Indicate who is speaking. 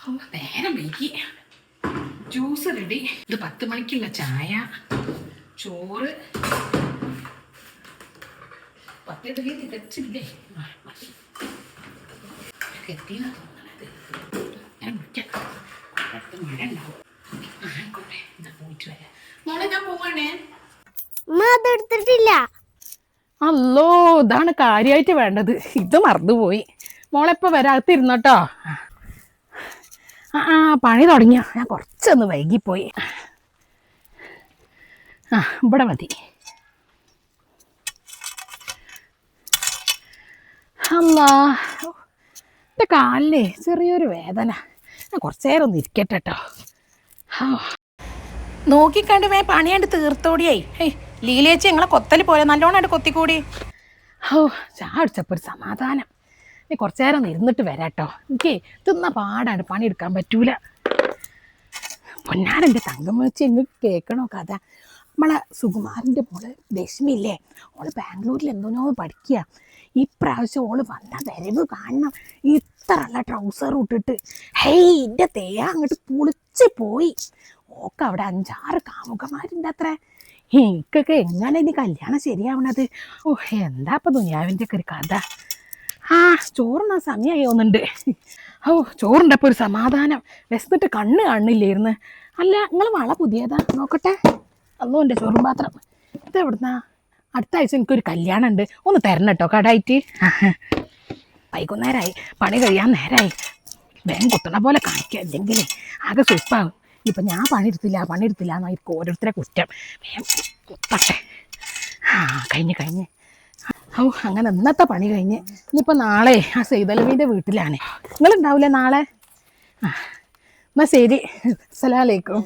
Speaker 1: നേരം വൈകി. Juice ready. ഇത് 10 മണിക്കുള്ള ചായ, ചോറ്. 10 തികച്ചില്ലേ? എത്തിയെന്നാ തോന്നണത്. ഞാൻ വിളിക്കാം. മഴ ഉണ്ടാവും. ആയിക്കോട്ടെ, എന്നാ പോയിട്ട് വരാം. മോളെ ഞാൻ പോവാണേ.
Speaker 2: എടുത്തിട്ടില്ല.
Speaker 3: അല്ലോ, ഇതാണ് കാര്യമായിട്ട് വേണ്ടത്. ഇത് മറന്നുപോയി. മോളെപ്പോ വരാത്തിരുന്നോട്ടോ. പണി തുടങ്ങിയ ഞാൻ കുറച്ചൊന്ന് വൈകിപ്പോയി. ഇവിടെ മതി. അല്ലാ, എൻ്റെ കാലിലേ ചെറിയൊരു വേദന. ഞാൻ കുറച്ചു നേരം ഒന്ന് ഇരിക്കട്ടെ കേട്ടോ. നോക്കിക്കണ്ട് വേ പണിയാണ്ട് തീർത്തോടിയായി. ലീലേച്ചി ഞങ്ങളെ കൊത്തൽ പോലെ നല്ലോണമായിട്ട് കൊത്തിക്കൂടി. ചായ അടിച്ചപ്പോൾ ഒരു സമാധാനം. നീ കുറച്ചു നേരം ഒന്ന് ഇരുന്നിട്ട് വരാട്ടോ. എനിക്ക് തിന്ന പാടാണ്, പണിയെടുക്കാൻ പറ്റൂല. പൊന്നാരൻ്റെ തങ്കം വെച്ച് എനിക്ക് കേൾക്കണോ കഥ. നമ്മളെ സുകുമാരൻ്റെ മോള് ലക്ഷ്മിയില്ലേ, ഓള് ബാംഗ്ലൂരിൽ എന്തോനോ പഠിക്കുക. ഇപ്രാവശ്യം ഓള് വന്ന വരവ് കാണണം. ഇത്രയുള്ള ട്രൗസർ ഇട്ടിട്ട് എൻ്റെ തേയ അങ്ങോട്ട് പുളിച്ച് പോയി. ഓക്കെ അവിടെ 5-6 കാമുകന്മാരുണ്ട് അത്ര. എനിക്കൊക്കെ എങ്ങനെ ഇനി കല്യാണം ശരിയാവണത്? എന്താ ഇപ്പം ദുനിയാവിൻ്റെ ഒക്കെ ഒരു കഥ. ചോറിനാ സമയമായി തോന്നുന്നുണ്ട്. ചോറുണ്ടപ്പോൾ ഒരു സമാധാനം. വിശന്നിട്ട് കണ്ണ് കാണില്ലായിരുന്നു. അല്ല, നിങ്ങൾ വള പുതിയതാ? നോക്കട്ടെ. അല്ലോ എൻ്റെ ചോറും പാത്രം ഇതെവിടുന്നാ? അടുത്ത ആഴ്ച എനിക്കൊരു കല്യാണം ഉണ്ട്, ഒന്ന് തരണം കേട്ടോ കടായിട്ട്. വൈകുന്നേരമായി, പണി കഴിയാൻ നേരമായി. വേഗം കുത്തണ പോലെ കാണിക്കുക, അല്ലെങ്കിൽ ആകെ സുപ്പാവും. ഇപ്പം ഞാൻ പണിയെടുത്തില്ല എന്നായിരിക്കും ഓരോരുത്തരെ കുറ്റം. വേഗം കുത്തട്ടെ. കഴിഞ്ഞ് അങ്ങനെ ഇന്നത്തെ പണി കഴിഞ്ഞ് ഇനിയിപ്പോൾ നാളെ ആ സെയ്തലവീൻ്റെ വീട്ടിലാണ്. നിങ്ങളുണ്ടാവില്ലേ നാളെ? എന്നാ ശരി, അസ്സലാമു അലൈക്കും.